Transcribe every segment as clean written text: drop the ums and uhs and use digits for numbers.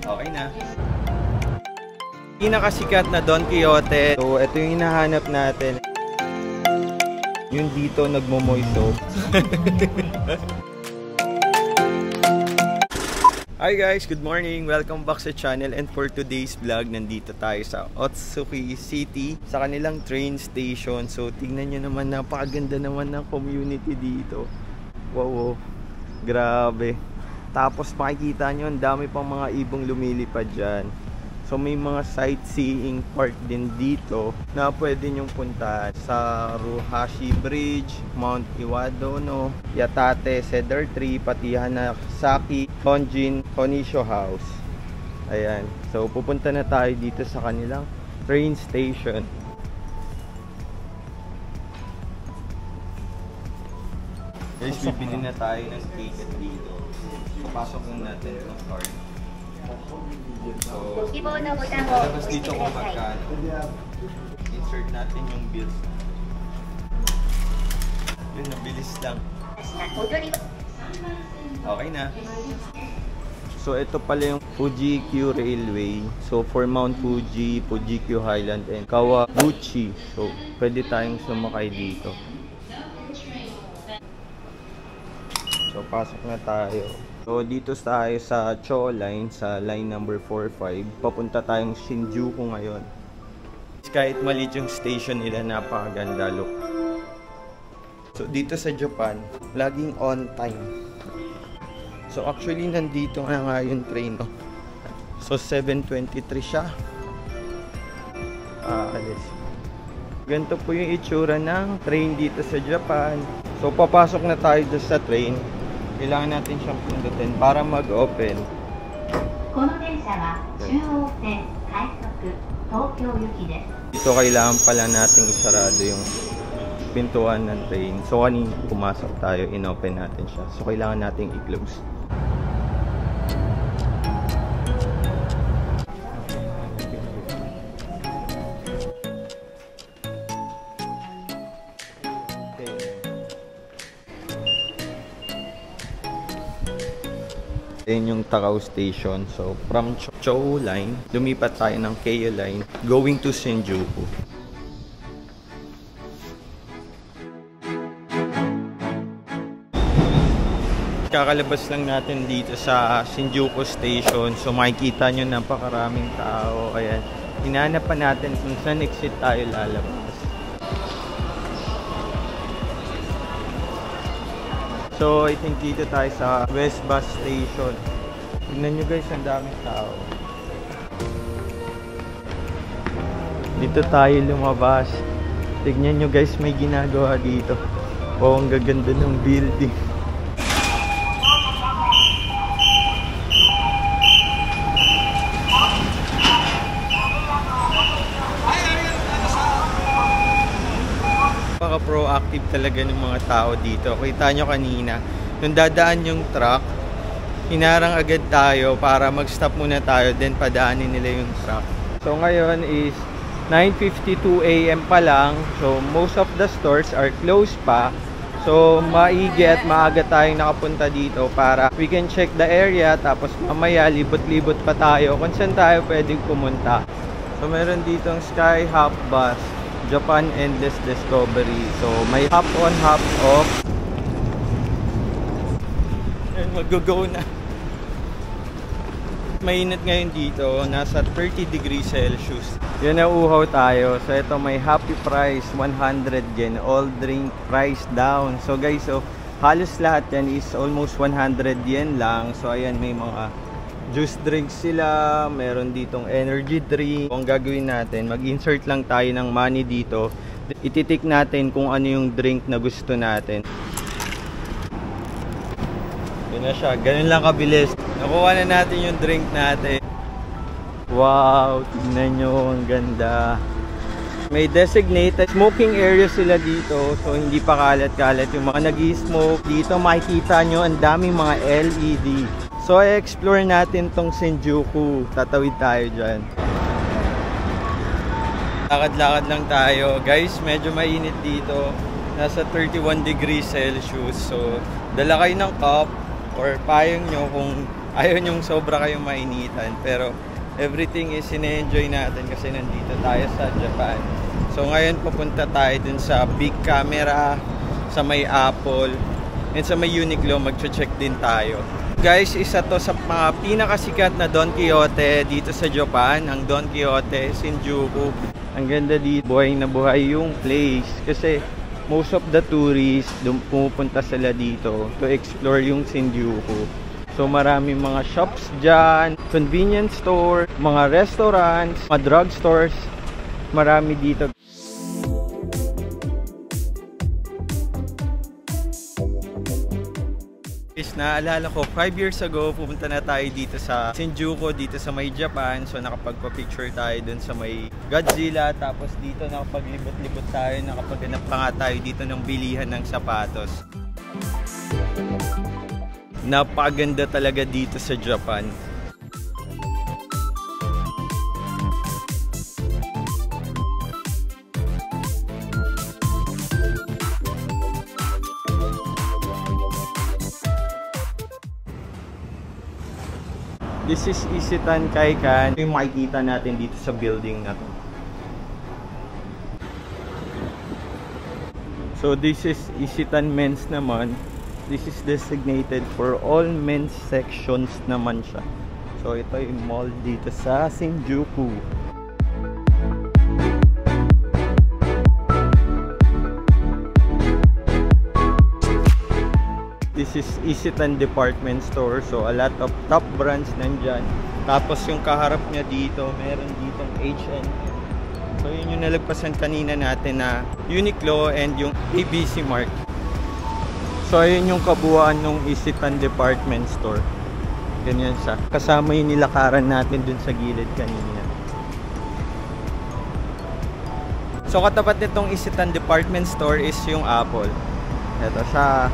Okay na. Pinakasikat na Don Quijote. So, ito yung hinahanap natin. Yung dito nagmo-moist soap. Hi guys, good morning. Welcome back sa channel. And for today's vlog, nandito tayo sa Otsuki City, sa kanilang train station. So, tingnan nyo naman, napakaganda naman ng community dito. Wow, grabe. Tapos makikita nyo, ang dami pang mga ibong lumilipad dyan. So may mga sightseeing park din dito na pwede nyong punta sa Ruhashi Bridge, Mount Iwadono, Yatate, Cedar Tree, pati Hanasaki, Honjin, Honisho House. Ayan. So pupunta na tayo dito sa kanilang train station. Guys, bibili na tayo ng ticket dito. Papasok na natin yung card. So, lalabas dito kung magkano. Insert natin yung bills. Yun, nabilis lang. Okay na. So, ito pala yung Fuji-Q Railway. So, for Mount Fuji, Fuji-Q Highland, and Kawaguchi. So, pwede tayong sumakay dito. So, pasok na tayo. So, dito tayo sa Cho Line, sa line number 45. Papunta tayong Shinjuku ngayon. Kahit maliit yung station nila, napakaganda look. So, dito sa Japan, laging on time. So, actually, nandito nga yung train. No? So, 7:23 siya. Ganito po yung itsura ng train dito sa Japan. So, papasok na tayo sa train. Kailangan natin siyang pindutin para mag-open. Dito kailangan pala natin isarado yung pintuan ng train. So kanina pumasok tayo, in-open natin siya. So kailangan natin i-close. Yan yung Takao Station. So, from Cho Line, lumipat tayo ng Keio Line going to Shinjuku. Kakalabas lang natin dito sa Shinjuku Station. So, makikita nyo napakaraming tao. Ayan. Hinanap pa natin kung saan exit tayo lalabas. So, I think dito tayo sa West Bus Station. Tignan nyo guys, ang daming tao. Dito tayo lumabas. Tignan nyo guys, may ginagawa dito. Oh, ang gaganda ng building. Proactive talaga ng mga tao dito. Kita nyo kanina, nung dadaan yung truck, hinarang agad tayo para mag-stop muna tayo, then padaanin nila yung truck. So ngayon is 9:52 AM pa lang. So most of the stores are closed pa. So maigi at maaga tayong nakapunta dito para we can check the area, tapos mamaya libot-libot pa tayo kung saan tayo pwedeng pumunta. So meron ditong Sky Hop Bus, Japan Endless Discovery. So, may hop on, hop off. And mag-go na. Mainit ngayon dito. Nasa 30 degrees Celsius. Yun, nauuhaw tayo. So, ito may happy price, 100 yen. All drink price down. So, guys, so, halos lahat yan is almost 100 yen lang. So, ayan, may mga juice drinks sila, meron ditong energy drink. Kung gagawin natin, mag-insert lang tayo ng money dito. Ititik natin kung ano yung drink na gusto natin. Yun na siya, ganun lang kabilis. Nakuha na natin yung drink natin. Wow, tignan nyo, ang ganda. May designated smoking area sila dito. So hindi pa kalat-kalat yung mga nag-i-smoke. Dito makikita nyo, ang daming mga LED. So, i-explore natin tong Shinjuku. Tatawid tayo dyan. Lakad-lakad lang tayo. Guys, medyo mainit dito. Nasa 31 degrees Celsius. So, dala kayo ng cup or payong nyo kung Ayaw yung sobra kayong mainitan. Pero everything is ine-enjoy natin kasi nandito tayo sa Japan. So ngayon pupunta tayo dun sa big camera, sa may Apple, and sa may Uniqlo. Mag-check din tayo. Guys, isa to sa mga pinakasikat na Don Quijote dito sa Japan. Ang Don Quijote, Shinjuku. Ang ganda dito, buhay na buhay yung place. Kasi most of the tourists pumupunta sila dito to explore yung Shinjuku. So maraming mga shops dyan, convenience store, mga restaurants, mga drugstores. Marami dito. Naalala ko, 5 years ago, pumunta na tayo dito sa Shinjuku, dito sa may Japan. So nakapagpa-picture tayo dun sa may Godzilla. Tapos dito nakapaglibot-libot tayo, nakapaghanap pa nga tayo dito ng bilihan ng sapatos. Napakaganda talaga dito sa Japan. This is Isetan Kaikan. Ito yung makikita natin dito sa building na to. So this is Isetan Men's naman. This is designated for all men's sections naman siya. So ito yung mall dito sa Shinjuku. This is Isetan Department Store. So a lot of top brands nandyan. Tapos yung kaharap niya dito, meron ditong H&M. So yun yung nalagpasan kanina natin na Uniqlo and yung ABC Mart. So ayun yung kabuuan ng Isetan Department Store. Ganyan siya. Kasama yung nilakaran natin dun sa gilid kanina. So katapat nitong Isetan Department Store is yung Apple. Ito siya.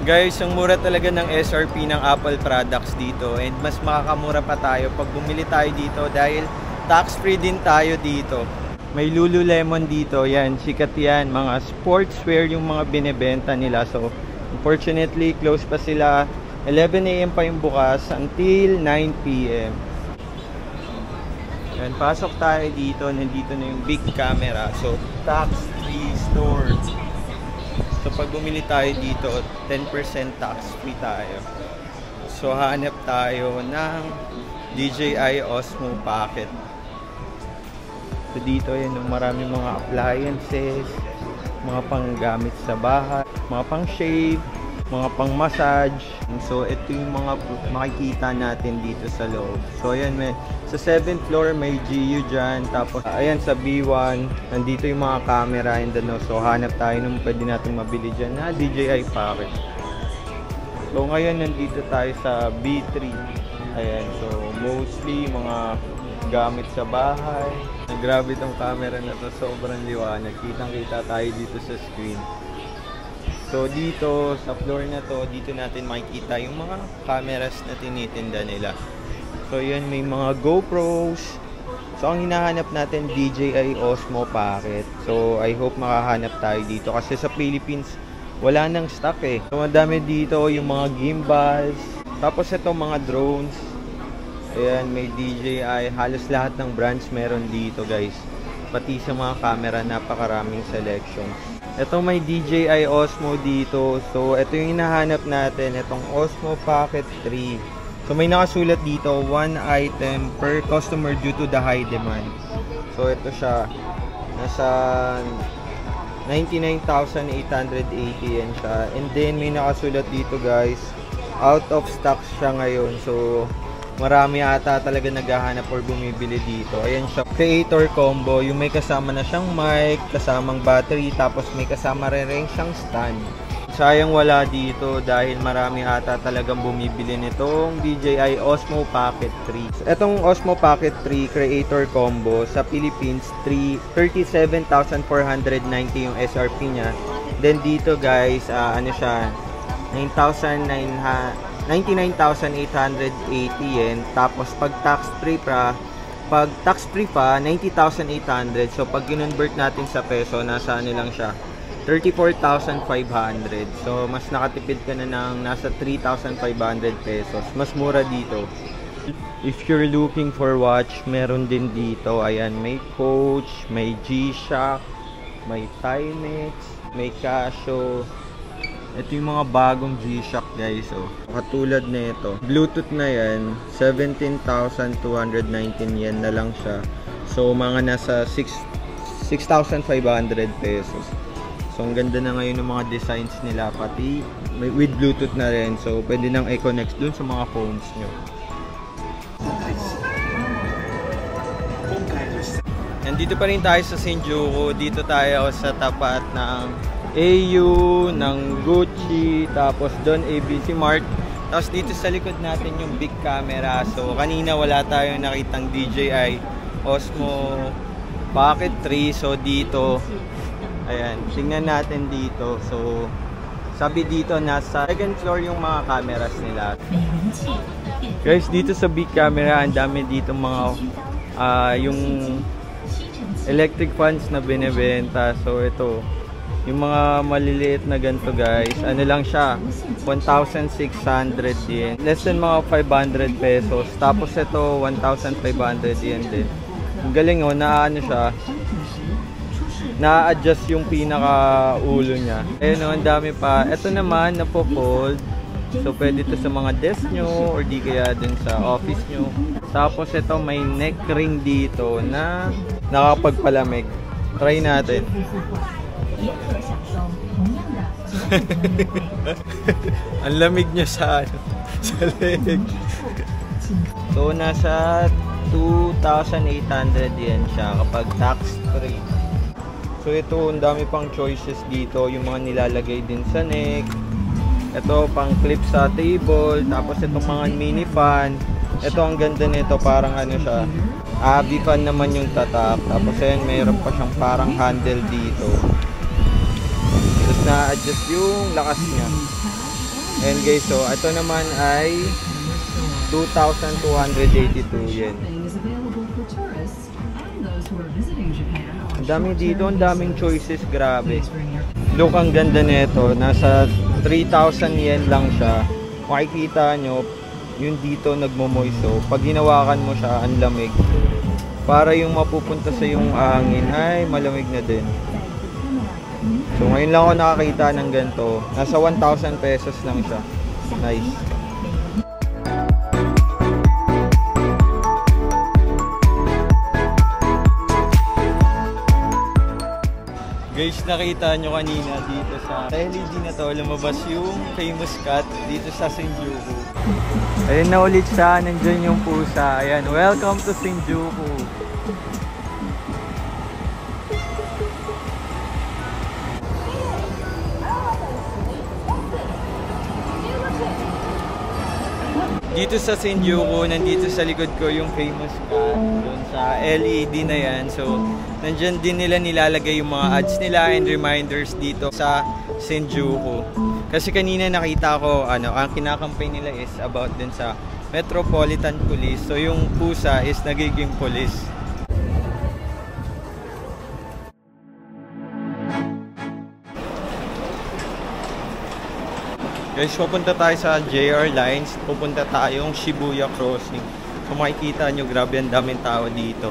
Guys, ang mura talaga ng SRP ng Apple products dito, and mas makakamura pa tayo pag bumili tayo dito dahil tax-free din tayo dito. May Lululemon dito, yan, sikat yan, mga sportswear yung mga binebenta nila. So, unfortunately, close pa sila. 11 AM pa yung bukas until 9 PM. Yan, pasok tayo dito, nandito na yung big camera. So, tax-free store. So pag bumili tayo dito, 10% tax free tayo. So hanap tayo ng DJI Osmo Pocket. So dito yan, maraming mga appliances, mga panggamit sa bahay, mga pang shave, mga pang massage. So ito yung mga makikita natin dito sa loob. So ayan, sa 7th floor may GU dyan. Tapos ayan sa B1, nandito yung mga camera and ano. So hanap tayo nung pwede natin mabili dyan na DJI Pocket. So ngayon nandito tayo sa B3. Ayan, so mostly mga gamit sa bahay. Grabe tong camera na to, sobrang liwanag. Kitang-kita tayo dito sa screen. So dito sa floor na to, dito natin makikita yung mga cameras na tinitinda nila. So yan, may mga GoPros. So ang hinahanap natin, DJI Osmo Pocket. So I hope makahanap tayo dito kasi sa Philippines wala nang stock eh. So madami dito yung mga gimbals. Tapos ito mga drones. Ayan, may DJI. Halos lahat ng brands meron dito guys. Pati sa mga camera, napakaraming selections. Ito may DJI Osmo dito. So ito yung hinahanap natin, itong Osmo Pocket 3. So may nakasulat dito, 1 item per customer due to the high demand. So ito siya, nasa 99,880 yan siya. And then may nakasulat dito guys, out of stock siya ngayon. So marami ata talaga naghahanap or bumibili dito. Ayan siya, creator combo, yung may kasama na siyang mic, kasamang battery, tapos may kasama rin siyang stand. Sayang wala dito dahil marami ata talagang bumibili nitong DJI Osmo Pocket 3. Etong Osmo Pocket 3 creator combo sa Philippines, 37,490 yung SRP niya. Then dito guys, ano siya, 99,880 yen. Tapos pag tax free pa, 90,800. So pag kinonvert natin sa peso, nasa ano lang siya, 34,500. So, mas nakatipid ka na ng nasa 3,500 pesos. Mas mura dito. If you're looking for watch, meron din dito. Ayan, may Coach, may G-Shock, may Timex, may Casio. Ito yung mga bagong G-Shock guys. Oh. Katulad na ito. Bluetooth na yan. 17,219 yen na lang siya. So mga nasa 6,500 pesos. So ang ganda na ngayon ng mga designs nila. Pati with Bluetooth na rin. So pwede nang i-connect dun sa mga phones nyo. Nandito pa rin tayo sa Shinjuku. Dito tayo sa tapat ng AU, ng Gucci, tapos doon ABC Mart. Tapos dito sa likod natin yung big camera. So kanina wala tayong nakitang DJI Osmo Pocket 3. So dito, ayan, tingnan natin dito. So sabi dito nasa second floor yung mga cameras nila. Guys, dito sa big camera, ang dami dito mga yung electric fans na binebenta. So ito, yung mga maliliit na ganito guys, ano lang siya, 1,600 yen. Less than mga 500 pesos. Tapos ito, 1,500 yen din. Ang galing oh, naano siya, na-adjust yung pinaka-ulo niya. Ayun oh, ang dami pa. Ito naman, napo-fold. So pwede ito sa mga desk nyo, or di kaya dun sa office nyo. Tapos ito, may neck ring dito na nakapagpalamig. Try natin. Ang lamig niya sa leg. So nasa 2,800 yen siya kapag tax free. So ito, ang dami pang choices dito. Yung mga nilalagay din sa neck. Ito pang clip sa table. Tapos itong mga mini fan. Ito ang ganda nito, parang ano siya, Abby fan naman yung tatak. Tapos ayun, mayroon pa siyang parang handle dito. Tapos na-adjust yung lakas niya. And guys, so ito naman ay 2,282 yen. Ang dami dito, ang daming choices, grabe. Look, ang ganda nito. Nasa 3,000 yen lang siya. Makikita nyo, yung dito nagmo-moist. So, pag hinawakan mo siya, ang lamig. Para yung mapupunta sa yung hangin ay malamig na din. So ngayon lang ako nakakita ng ganito. Nasa 1,000 pesos lang siya. Nice. Guys, nakita nyo kanina dito sa LED na to, lumabas yung famous cat dito sa Shinjuku. Ayun na ulit siya, nandyan yung pusa. Ayan, welcome to Shinjuku. Dito sa Shinjuku, nandito sa likod ko yung famous cat doon sa LED na yan. So, nandyan din nila nilalagay yung mga ads nila and reminders dito sa Shinjuku. Kasi kanina nakita ko, ang kinakampay nila is about din sa Metropolitan Police. So, yung pusa is nagiging police. Guys, pupunta tayo sa JR Lines. Pupunta tayong Shibuya Crossing. So makikita nyo, grabe ang daming tao dito.